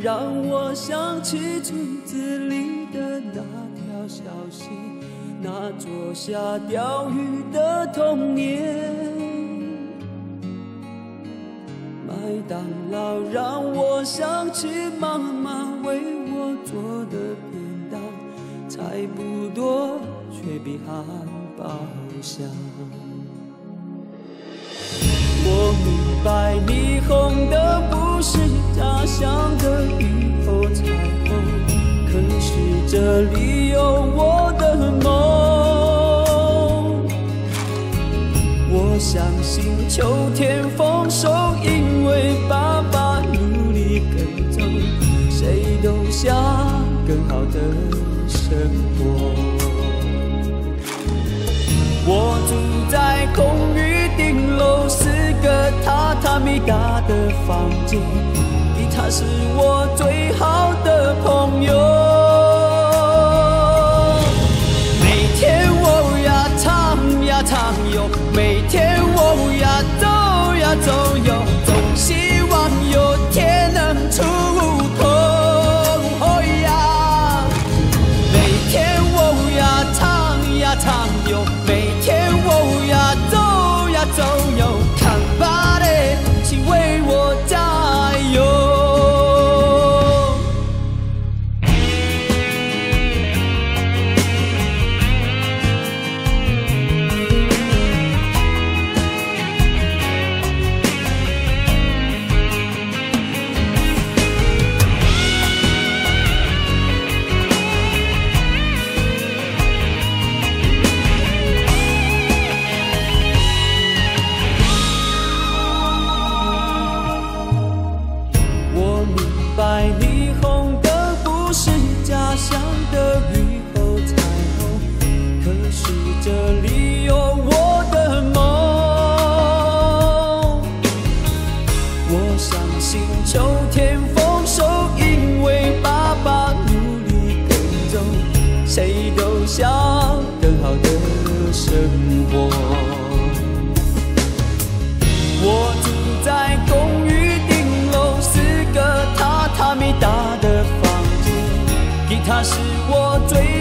让我想起村子里的那条小溪，那坐下钓鱼的童年。麦当劳让我想起妈妈为我做的便当，菜不多，却比汉堡香。我明白霓虹的不是家乡的雨后彩虹，可是这里有我的梦。我相信秋天丰收，因为爸爸努力耕种，谁都想更好的生活。我住在公寓顶楼，4个榻榻米大的房间，吉他是我最好的朋友。每天我呀唱呀唱哟，每天我呀走呀走哟，总希望有天能出头。哦呀，每天我呀唱呀唱哟，每天我呀走呀走哟，看吧嘞，请为我加油。霓虹的不是家乡的雨后彩虹，可是这里有我的梦。我相信秋天丰收，因为爸爸努力耕种，谁都想更好的生活。我住在公寓顶楼，4个榻榻米大的房间，吉他是我最